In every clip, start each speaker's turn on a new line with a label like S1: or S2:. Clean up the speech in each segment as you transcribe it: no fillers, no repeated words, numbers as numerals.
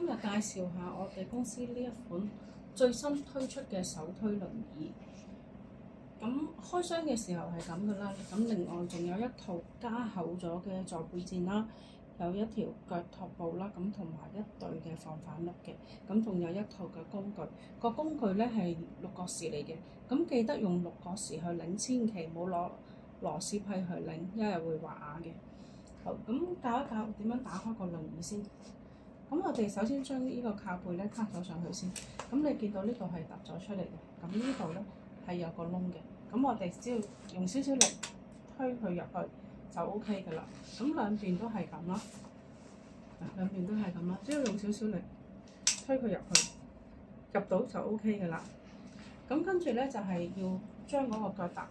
S1: 今日介紹下我哋公司呢一款最新推出嘅手推輪椅。咁開箱嘅時候係咁噶啦，咁另外仲有一套加厚咗嘅座背墊啦，有一條腳托布啦，咁同埋一對嘅防反碌嘅，咁仲有一套嘅工具。個工具咧係6角匙嚟嘅，咁記得用6角匙去擰，千祈唔好攞螺絲批去擰，因為會滑牙嘅。好，咁教一教點樣打開個輪椅先。咁我哋首先將呢個靠背咧卡咗上去先。咁你見到呢度係凸咗出嚟嘅，咁呢度咧係有個窿嘅。咁我哋只要用少少力推佢入去就 OK 㗎啦。咁兩邊都係咁啦，兩邊都係咁啦，只要用少少力推佢入去，入到就 OK 㗎啦。咁跟住咧就係要將嗰個腳踏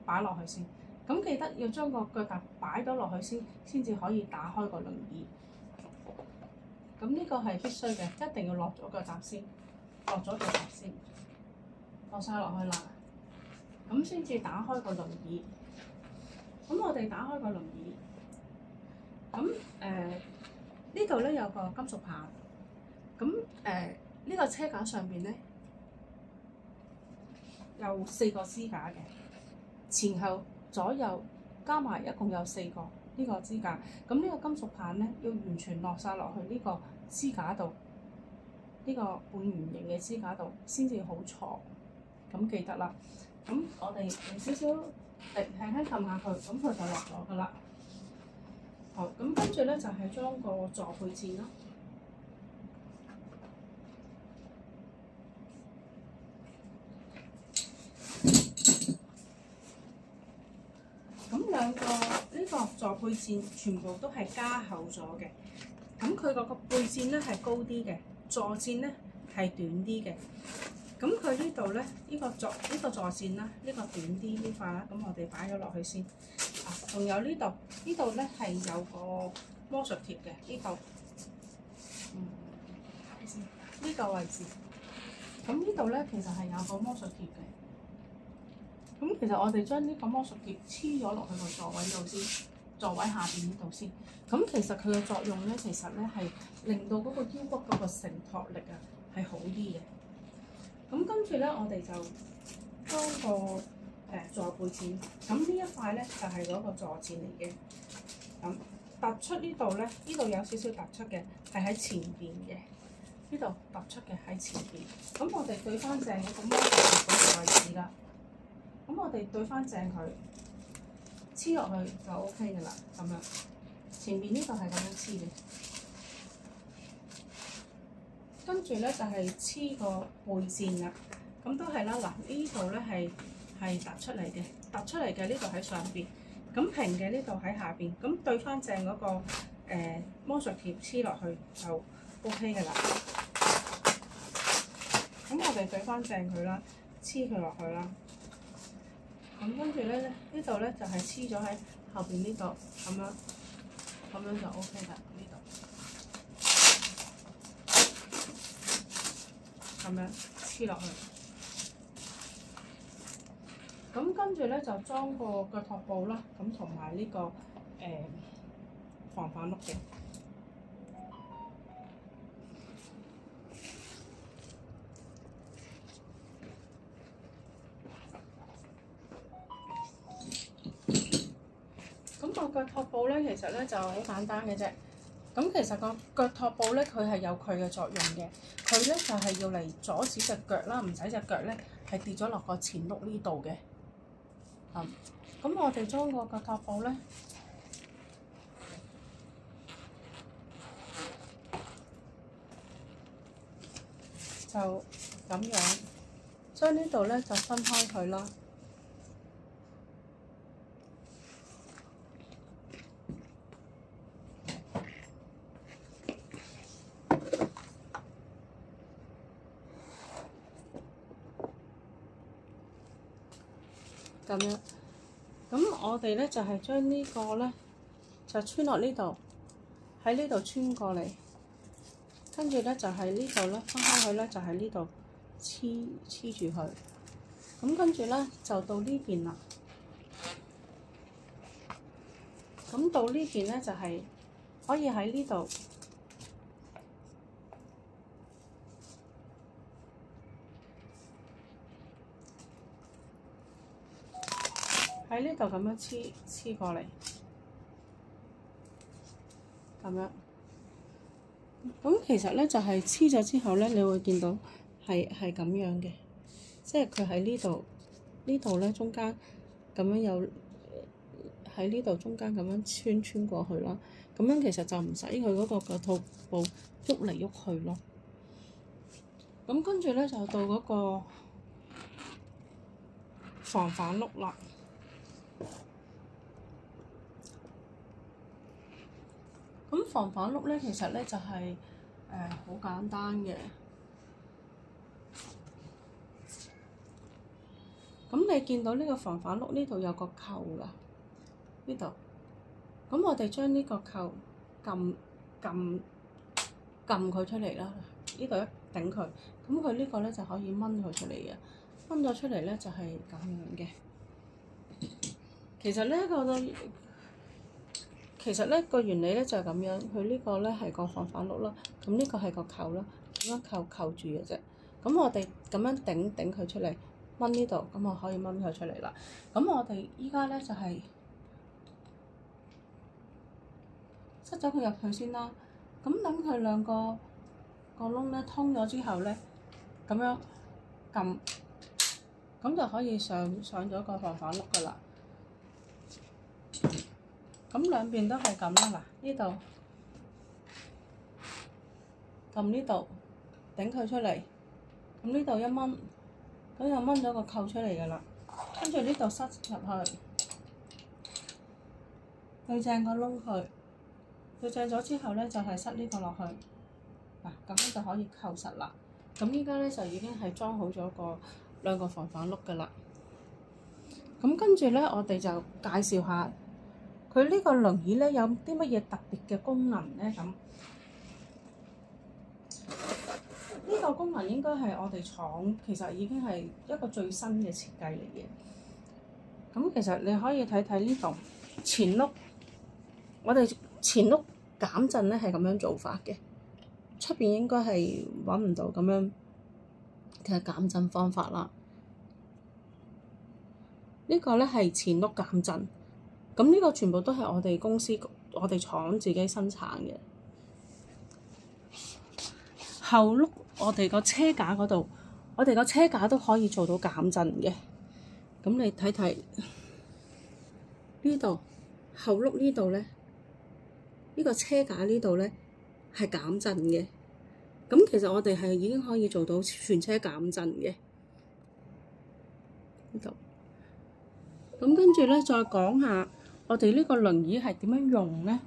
S1: 擺落去先。咁記得要將個腳踏擺咗落去先至可以打開個輪椅。咁呢個係必須嘅，一定要落咗腳踏先，落咗腳踏先，落晒落去啦。咁先至打開個輪椅。咁我哋打開個輪椅，咁呢度咧有個金屬棒。咁呢個車架上邊咧有4個支架嘅，前後左右加埋一共有4個呢個支架。咁呢個金屬棒咧要完全落晒落去呢個支架度，呢個半圓形嘅支架度先至好坐。咁記得啦。咁我哋用少少力輕輕撳下佢，咁佢就落咗噶啦。好，咁跟住咧就係裝個座背墊咯。咁兩個呢個座背墊全部都係加厚咗嘅。咁佢個背墊咧係高啲嘅，座墊咧係短啲嘅。咁佢呢度咧，呢個座墊啦，呢個短啲呢塊啦，咁我哋擺咗落去先。仲有呢度咧係有個魔術貼嘅，呢度，呢個位置。咁呢度咧其實係有個魔術貼嘅。咁其實我哋將呢個魔術貼黐咗落去個座位度先，座位下邊呢度先。咁其實佢嘅作用咧，其實咧係令到嗰個腰骨嗰個承托力啊係好啲嘅。咁跟住咧，我哋就裝個座背墊。咁呢一塊咧就係嗰個座墊嚟嘅。咁突出呢度咧，呢度有少少突出嘅，係喺前邊嘅。呢度突出嘅喺前邊。咁我哋對翻正嗰個魔術貼嗰個位置啦。咁我哋對翻正佢，黐落去就 OK 㗎啦。咁樣前邊呢度係咁樣黐嘅。跟住咧就係黐個背墊啦，咁都係啦。嗱，呢度咧係突出嚟嘅，突出嚟嘅呢度喺上邊，咁平嘅呢度喺下邊，咁對翻正嗰個魔術貼黐落去就 OK 㗎啦。咁我哋對翻正佢啦，黐佢落去啦。咁跟住咧呢度咧就係黐咗喺後邊呢度，咁樣就 OK 啦。呢度。咁樣黐落去，咁跟住咧就裝個腳托布啦，咁同埋呢個防反碌嘅。咁個腳托布咧，其實咧就好簡單嘅啫。咁其實個腳托布咧，佢係有佢嘅作用嘅。佢咧就係要嚟阻止隻腳啦，唔使隻腳咧係跌咗落個前碌呢度嘅。咁我哋裝個腳托布咧，就咁樣將呢度咧就分開佢啦。咁樣，咁我哋咧就係將呢個咧就穿落呢度，喺呢度穿過嚟，跟住咧就係呢度咧分開佢咧就係呢度黐住佢，咁跟住咧就到呢邊啦。咁到呢邊咧就係可以喺呢度喺呢度咁樣黐過嚟，咁樣。咁其實咧就係黐咗之後咧，你會見到係咁樣嘅，即係佢喺呢度咧中間咁樣有喺呢度中間咁樣穿過去啦。咁樣其實就唔使佢嗰個肚部喐嚟喐去咯。咁跟住咧就到嗰個防反碌啦。咁防反碌咧，其實咧就係好簡單嘅。咁你見到呢個防反碌呢度有個扣㗎，呢度。咁我哋將呢個扣撳佢出嚟啦，呢度一頂佢，咁佢呢個咧就可以掹佢出嚟嘅，掹咗出嚟咧就係咁樣嘅。其實個原理咧就係咁樣，佢呢個咧係個防反碌啦，咁呢個係個扣啦，咁樣扣住嘅啫。咁我哋咁樣頂佢出嚟，掹呢度，咁我可以掹佢出嚟啦。咁我哋依家咧就係塞咗佢入去先啦。咁等佢兩個窿咧通咗之後咧，咁樣撳，咁就可以上咗個防反碌噶啦。咁兩邊都係咁啦，嗱，呢度撳呢度頂佢出嚟，咁呢度一掹，咁就掹咗個扣出嚟噶啦。跟住呢度塞入去，對正個窿佢，對正咗之後咧就係塞呢個落去，嗱，咁樣就可以扣實啦。咁依家咧就已經係裝好咗兩個防反碌噶啦。咁跟住咧，我哋就介紹下佢呢個輪椅咧有啲乜嘢特別嘅功能咧？咁呢個功能應該係我哋廠其實已經係一個最新嘅設計嚟嘅。咁其實你可以睇睇呢度前轆，我哋前轆減震咧係咁樣做法嘅，出邊應該係揾唔到咁樣嘅減震方法啦。呢個咧係前轆減震。咁呢個全部都係我哋公司、我哋廠自己生產嘅。後轆我哋個車架嗰度，我哋個車架都可以做到減震嘅。咁你睇睇呢度後轆呢度咧，呢個車架呢度咧係減震嘅。咁其實我哋係已經可以做到全車減震嘅。呢度。咁跟住咧，再講下我哋呢個輪椅係點樣用咧？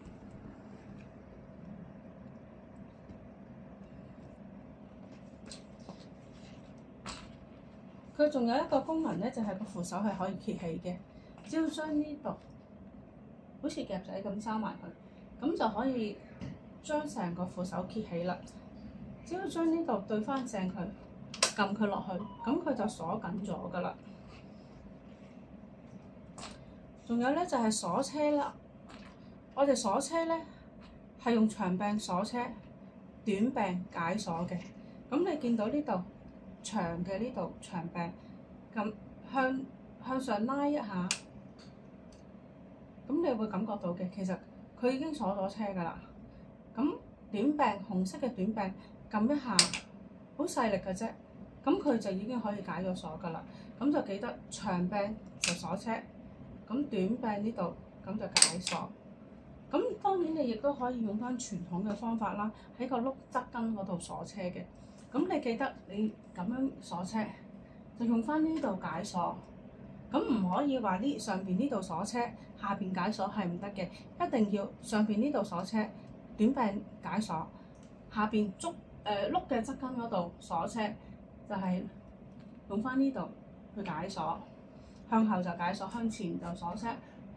S1: 佢仲有一個功能咧，就係個扶手係可以揭起嘅。只要將呢度好似夾仔咁收埋佢，咁就可以將成個扶手揭起啦。只要將呢度對翻正佢，撳佢落去，咁佢就鎖緊咗噶啦。仲有咧就係鎖車啦，我哋鎖車咧係用長柄鎖車，短柄解鎖嘅。咁你見到呢度長嘅呢度長柄，咁向上拉一下，咁你會感覺到嘅，其實佢已經鎖咗車噶啦。咁短柄紅色嘅短柄撳一下，好細力嘅啫，咁佢就已經可以解咗鎖噶啦。咁就記得長柄就鎖車。咁短柄呢度咁就解鎖，咁當然你亦都可以用翻傳統嘅方法啦，喺個轆側跟嗰度鎖車嘅。咁你記得你咁樣鎖車，就用翻呢度解鎖。咁唔可以話上邊呢度鎖車，下邊解鎖係唔得嘅，一定要上邊呢度鎖車，短柄解鎖，下邊轆嘅側跟嗰度鎖車，就係用翻呢度去解鎖。向後就解鎖，向前就鎖車，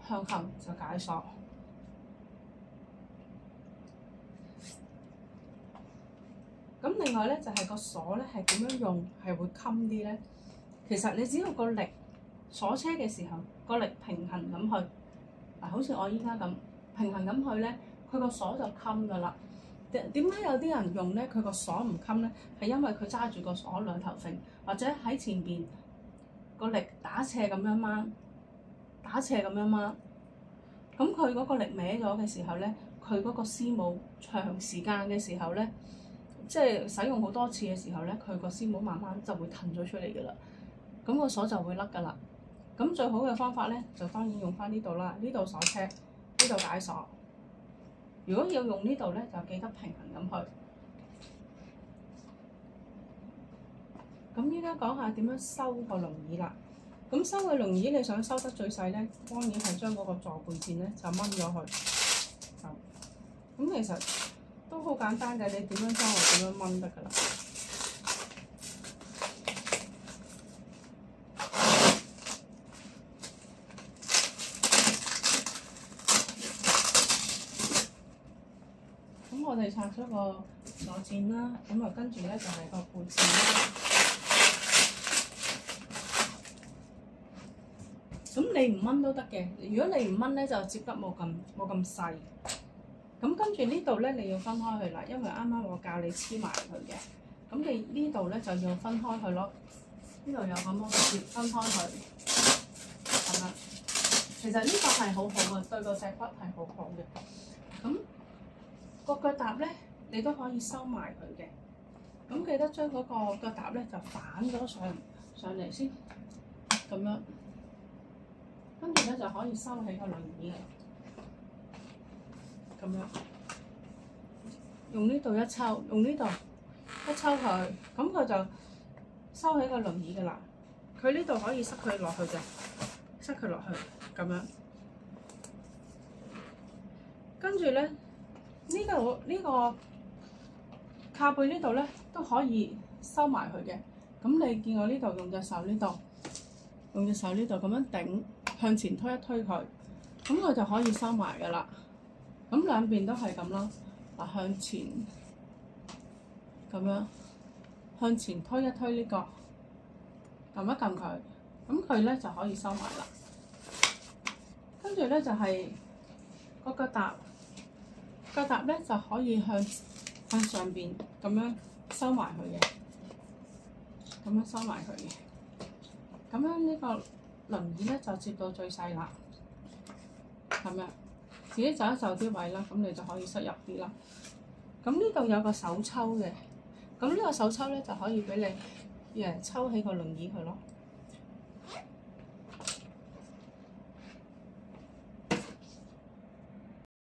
S1: 向後就解鎖。咁另外咧就係個鎖咧係點樣用係會襟啲咧？其實你只要個力鎖車嘅時候，個力平衡咁去，嗱好似我依家咁平衡咁去咧，佢個鎖就襟噶啦。點解有啲人用咧佢個鎖唔襟咧？係因為佢揸住個鎖兩頭揈，或者喺前邊個力打斜咁樣掹，打打斜咁樣掹。咁佢嗰個力歪咗嘅時候咧，佢嗰個絲母長時間嘅時候咧，即係使用好多次嘅時候咧，佢個絲母慢慢就會褪咗出嚟㗎啦。咁個鎖就會甩㗎啦。咁最好嘅方法咧，就當然用翻呢度啦。呢度鎖車，呢度解鎖。如果要用呢度咧，就記得平衡咁去。咁依家講下點樣收個輪椅啦。咁收個輪椅，你想收得最細咧，當然係將嗰個座背墊咧就掹咗佢。咁其實都好簡單嘅，你點樣裝我點樣掹得㗎啦。咁我哋拆咗個座墊啦，咁啊跟住咧就係個背墊啦。咁你唔掹都得嘅，如果你唔掹咧，就接得冇咁細。咁跟住呢度咧，你要分開佢啦，因為啱啱我教你黐埋佢嘅。咁你呢度咧就要分開佢咯。呢度有個摩擦，分開佢咁樣。其實呢個係好好嘅，對個脊骨係好好嘅。咁個腳踏咧，你都可以收埋佢嘅。咁記得將嗰個腳踏咧就反咗上嚟先，咁樣。跟住咧就可以收起個輪椅嘅，咁樣用呢度一抽，用呢度一抽佢，咁佢就收起個輪椅嘅啦。佢呢度可以塞佢落去嘅，塞佢落去咁樣。跟住咧呢個靠背呢度咧都可以收埋佢嘅。咁你見我呢度用隻手呢度，用隻手呢度咁樣頂。向前推一推佢，咁佢就可以收埋㗎啦。咁兩邊都係咁啦。嗱，向前咁樣，向前推一推呢個，撳一撳佢，咁佢咧就可以收埋啦。跟住咧就係個腳踏咧就可以向上邊咁樣收埋佢嘅，咁樣收埋佢嘅，咁樣呢個輪椅咧就接到最細啦，咁樣自己就一就啲位啦，咁你就可以塞入啲啦。咁呢度有個手抽嘅，咁呢個手抽咧就可以俾你抽起個輪椅佢咯。